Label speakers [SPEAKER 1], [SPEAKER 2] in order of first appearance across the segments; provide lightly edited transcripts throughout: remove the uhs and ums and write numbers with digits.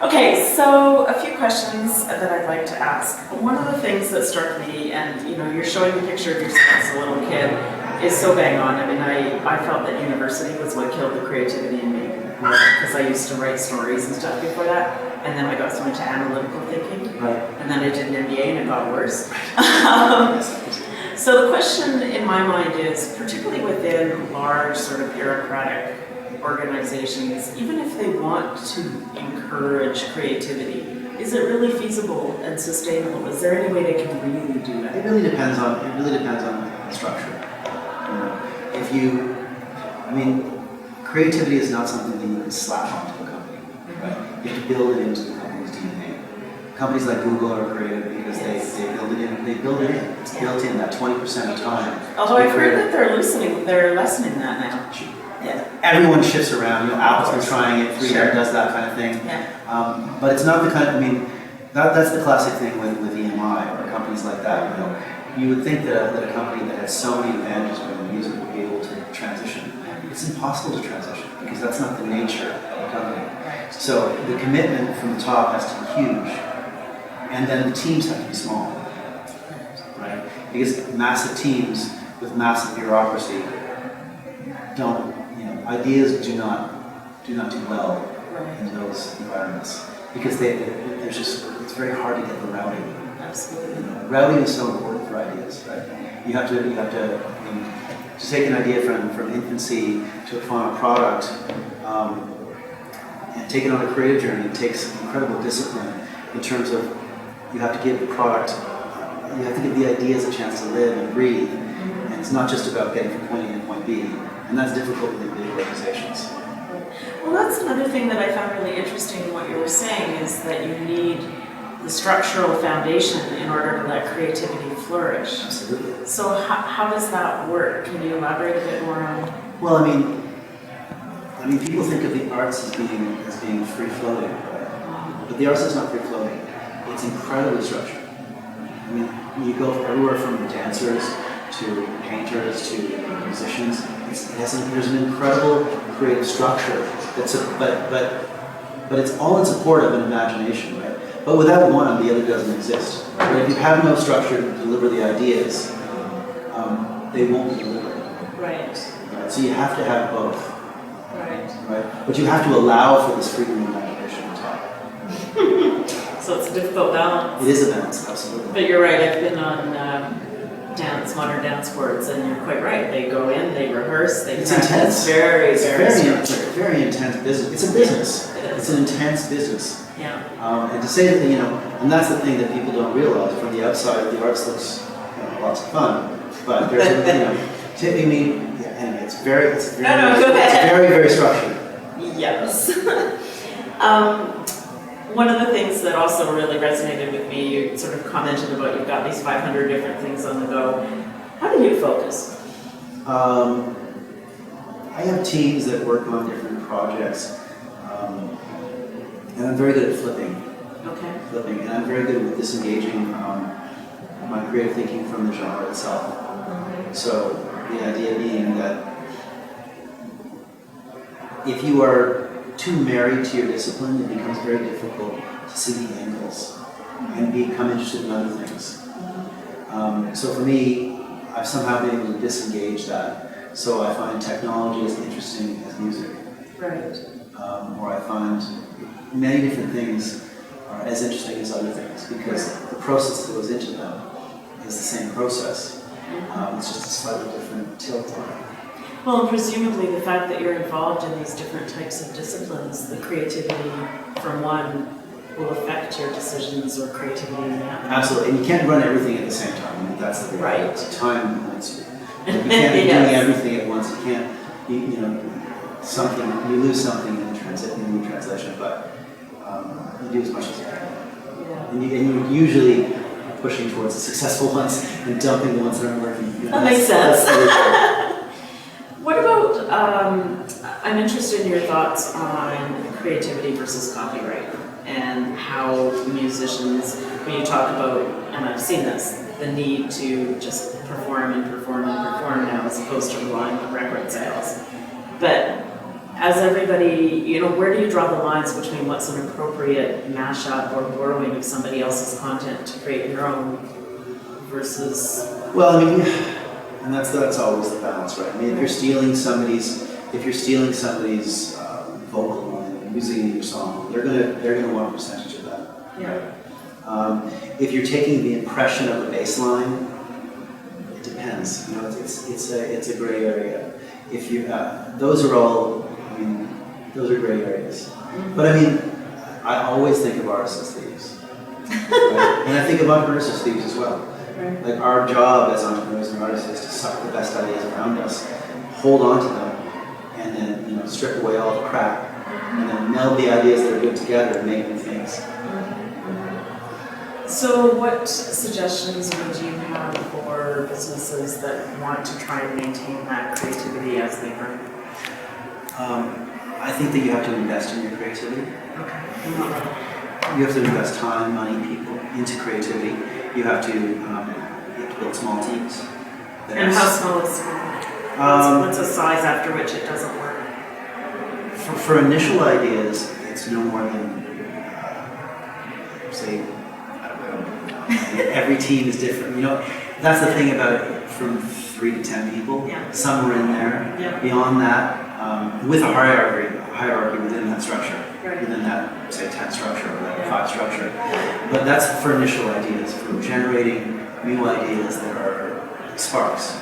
[SPEAKER 1] Okay, so a few questions that I'd like to ask. One of the things that struck me, and you're showing the picture of yourself as a little kid, is so bang on. I mean, I felt that university was what killed the creativity in me, because I used to write stories and stuff before that, and then I got so into analytical thinking,
[SPEAKER 2] Right.
[SPEAKER 1] and then I did an MBA and it got worse. So the question in my mind is, particularly within large sort of bureaucratic organizations, even if they want to encourage creativity, is it really feasible and sustainable? Is there any way they can really do that?
[SPEAKER 2] It really depends on the structure. Creativity is not something that you can slap onto a company, right? You have to build it into the company's DNA. Companies like Google are creative because they build it in. They build it in. It's built in that 20% of time.
[SPEAKER 1] Although I've heard that they're lessening that now.
[SPEAKER 2] Yeah, everyone shifts around. Apple's been trying it. 3M does that kind of thing.
[SPEAKER 1] Yeah.
[SPEAKER 2] But it's not the kind of. That's the classic thing with EMI or companies like that. You would think that a company that has so many advantages with music would be able to transition. It's impossible to transition because that's not the nature of a company.
[SPEAKER 1] Right.
[SPEAKER 2] So the commitment from the top has to be huge, and then the teams have to be small, right? Because massive teams with massive bureaucracy don't. Ideas do not do well in those environments because it's very hard to get the routing.
[SPEAKER 1] Absolutely.
[SPEAKER 2] Routing is so important for ideas, right? You have to to take an idea from infancy to a final product and take it on a creative journey. It takes incredible discipline in terms of you have to give the product, you have to give the ideas a chance to live and breathe. And it's not just about getting from point A to point B. And that's difficult with big organizations.
[SPEAKER 1] Well, that's another thing that I found really interesting in what you were saying is that you need the structural foundation in order to let creativity flourish.
[SPEAKER 2] Absolutely.
[SPEAKER 1] So how does that work? Can you elaborate a bit more on?
[SPEAKER 2] Well, people think of the arts as being free floating, right? But the arts is not free floating. It's incredibly structured. You go everywhere from dancers to painters to musicians. There's an incredible creative structure but it's all in support of an imagination, right? But without one, the other doesn't exist. Right? If you have no structure to deliver the ideas, they won't be delivered.
[SPEAKER 1] Right.
[SPEAKER 2] So you have to have both.
[SPEAKER 1] Right.
[SPEAKER 2] But you have to allow for this freedom of imagination on top.
[SPEAKER 1] So it's a difficult balance.
[SPEAKER 2] It is a balance, absolutely.
[SPEAKER 1] But you're right, I've been on modern dance boards, and you're quite right. They go in, they rehearse, they
[SPEAKER 2] it's
[SPEAKER 1] practice.
[SPEAKER 2] Intense.
[SPEAKER 1] It's
[SPEAKER 2] very intense business. It's a business. It's an intense business.
[SPEAKER 1] Yeah.
[SPEAKER 2] And to say that, and that's the thing that people don't realize. From the outside, the arts looks lots of fun, but there's anyway, it's very very structured.
[SPEAKER 1] Yes. One of the things that also really resonated with me, you sort of commented about you've got these 500 different things on the go. How do you focus?
[SPEAKER 2] I have teams that work on different projects, and I'm very good at flipping.
[SPEAKER 1] Okay.
[SPEAKER 2] Flipping, and I'm very good with disengaging my creative thinking from the genre itself.
[SPEAKER 1] Mm-hmm.
[SPEAKER 2] So the idea being that if you are too married to your discipline, it becomes very difficult to see the angles and become interested in other things. So for me, I've somehow been able to disengage that. So I find technology as interesting as music.
[SPEAKER 1] Right.
[SPEAKER 2] Or I find many different things are as interesting as other things because the process that goes into them is the same process. It's just a slightly different tilt on it.
[SPEAKER 1] Well, and presumably the fact that you're involved in these different types of disciplines, the creativity from one will affect your decisions or creativity in that.
[SPEAKER 2] Absolutely, and you can't run everything at the same time. That's the
[SPEAKER 1] right.
[SPEAKER 2] Time limits you. You can't be doing everything at once. You can't, you lose something in the translation, but you do as much as you can.
[SPEAKER 1] Yeah.
[SPEAKER 2] And you're usually pushing towards the successful ones and dumping the ones that aren't working.
[SPEAKER 1] That makes sense. What about, I'm interested in your thoughts on creativity versus copyright and how musicians, when you talk about, and I've seen this, the need to just perform now as opposed to relying on record sales. But as everybody, where do you draw the lines between what's an appropriate mashup or borrowing of somebody else's content to create your own versus?
[SPEAKER 2] Well, I mean, and that's always the balance, right? I mean, if you're stealing somebody's vocal and using it in your song, they're gonna want a percentage of that.
[SPEAKER 1] Yeah.
[SPEAKER 2] If you're taking the impression of the bass line, it depends. It's a gray area. If you those are all, I mean, those are gray areas.
[SPEAKER 1] Mm-hmm.
[SPEAKER 2] But I mean, I always think of artists as thieves, right? And I think of entrepreneurs as thieves as well.
[SPEAKER 1] Right.
[SPEAKER 2] Like our job as entrepreneurs and artists is to suck the best ideas around us, hold on to them, and then strip away all the crap, and then meld the ideas that are good together and make new things.
[SPEAKER 1] So what suggestions would you have for businesses that want to try and maintain that creativity as they grow?
[SPEAKER 2] I think that you have to invest in your creativity.
[SPEAKER 1] Okay.
[SPEAKER 2] You have to invest time, money, people into creativity. You have to build small teams.
[SPEAKER 1] And how small is small? What's a size after which it doesn't work?
[SPEAKER 2] For initial ideas, it's no more than, say, every team is different. That's the thing about it, from 3 to 10 people.
[SPEAKER 1] Yeah.
[SPEAKER 2] Somewhere in there.
[SPEAKER 1] Yeah.
[SPEAKER 2] Beyond that, with a hierarchy within that structure,
[SPEAKER 1] right.
[SPEAKER 2] Within that, say, 10 structure or that 5 structure. But that's for initial ideas, for generating new ideas that are sparks,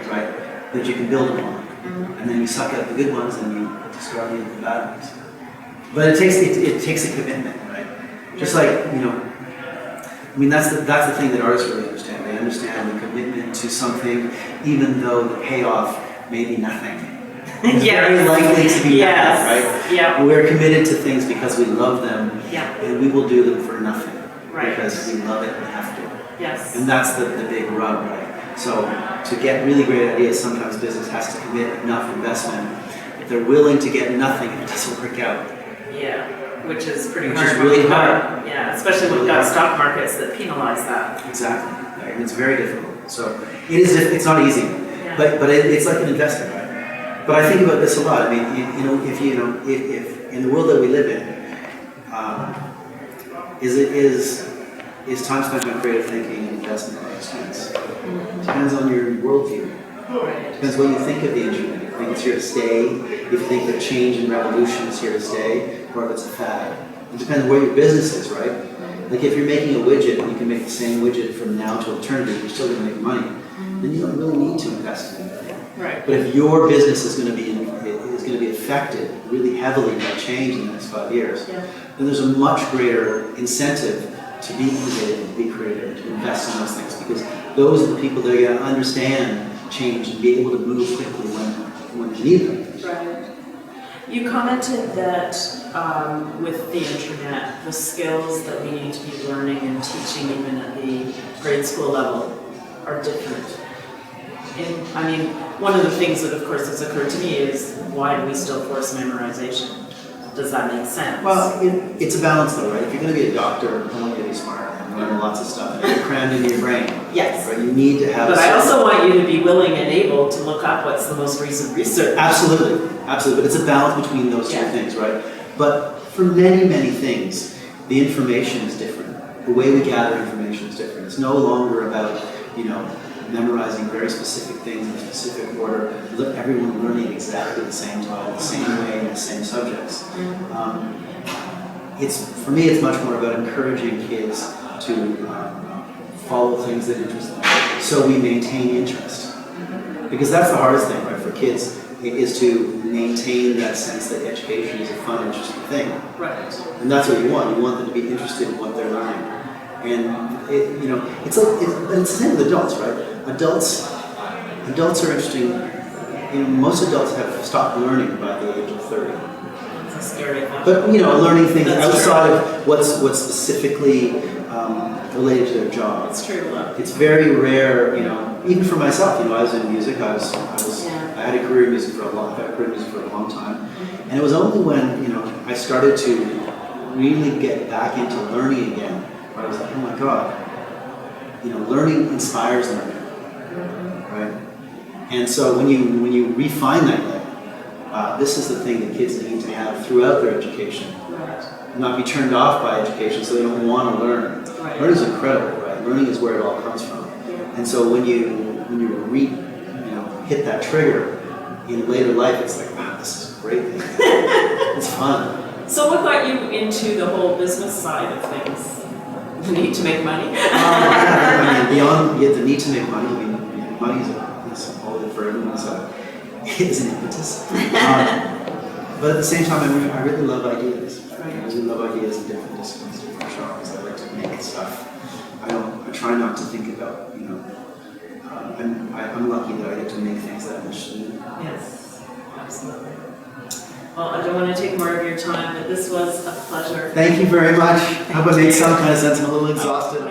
[SPEAKER 2] right? That you can build upon.
[SPEAKER 1] Mm-hmm. And
[SPEAKER 2] then you suck out the good ones and you discard the bad ones. But it takes a commitment, right? Just like, I mean, that's the thing that artists really understand. They understand the commitment to something, even though the payoff may be nothing. It's very likely to be nothing, right?
[SPEAKER 1] Yeah.
[SPEAKER 2] We're committed to things because we love them, and we will do them for nothing,
[SPEAKER 1] right? Because
[SPEAKER 2] we love it and have to.
[SPEAKER 1] Yes.
[SPEAKER 2] And that's the big rub, right? So to get really great ideas, sometimes business has to commit enough investment. If they're willing to get nothing, it doesn't work out.
[SPEAKER 1] Yeah. Which is pretty hard.
[SPEAKER 2] Which is really hard.
[SPEAKER 1] Yeah, especially when we've got stock markets that penalize that.
[SPEAKER 2] Exactly. Right? And it's very difficult. So it's not easy, but it's like an investment, right? But I think about this a lot. I mean, if in the world that we live in, is time spent on creative thinking and investment or expense? Depends on your worldview. Depends what you think of the internet. If you think it's here to stay, if you think that change and revolution is here to stay, or if it's a fad. It depends where your business is, right? Like if you're making a widget and you can make the same widget from now to eternity, you're still going to make money, then you don't really need to invest in anything.
[SPEAKER 1] Right.
[SPEAKER 2] But if your business is going to be affected really heavily by change in the next 5 years, then there's a much greater incentive to be innovative, to be creative, to invest in those things, because those are the people that are going to understand change and be able to move quickly when they need them.
[SPEAKER 1] Right. You commented that with the internet, the skills that we need to be learning and teaching even at the grade school level are different. One of the things that of course has occurred to me is, why do we still force memorization? Does that make sense?
[SPEAKER 2] Well, it's a balance though, right? If you're going to be a doctor, I want you to be smart and learn lots of stuff and get crammed into your brain.
[SPEAKER 1] Yes.
[SPEAKER 2] Right? You need to have.
[SPEAKER 1] But I also want you to be willing and able to look up what's the most recent research.
[SPEAKER 2] Absolutely. But it's a balance between those two things, right? But for many, many things, the information is different. The way we gather information is different. It's no longer about, memorizing very specific things in a specific order. Everyone learning exactly the same time, the same way, in the same subjects. For me, it's much more about encouraging kids to follow things that interest them, so we maintain interest. Because that's the hardest thing, right, for kids, is to maintain that sense that education is a fun, interesting thing. Right. And that's what you want. You want them to be interested in what they're learning. And it's the same with adults, right? Adults are interesting. Most adults have stopped learning by the age of 30.
[SPEAKER 1] That's a scary thought.
[SPEAKER 2] But learning things outside of what's specifically related to their job.
[SPEAKER 1] It's true.
[SPEAKER 2] It's very rare, even for myself. I was in music. I had a career in music for a long time, and it was only when I started to really get back into learning again, where I was like, oh my God, learning inspires learning, right? And so when you refine that, this is the thing that kids need to have throughout their education.
[SPEAKER 1] Right.
[SPEAKER 2] Not be turned off by education so they don't want to learn.
[SPEAKER 1] Right.
[SPEAKER 2] Learning is incredible, right? Learning is where it all comes from.
[SPEAKER 1] Yeah.
[SPEAKER 2] And so when you hit that trigger in later life, it's like, wow, this is a great thing. It's fun.
[SPEAKER 1] So what got you into the whole business side of things? The need to make money?
[SPEAKER 2] I mean, beyond the need to make money, I mean, money is all for everyone, so it's an impetus. But at the same time, I really love ideas. I really love ideas in different disciplines, different genres. I like to make stuff. I try not to think about, I'm lucky that I get to make things that I'm interested in.
[SPEAKER 1] Yes, absolutely. Well, I don't want to take more of your time, but this was a pleasure.
[SPEAKER 2] Thank you very much. I hope I made some kind of sense. I'm a little exhausted.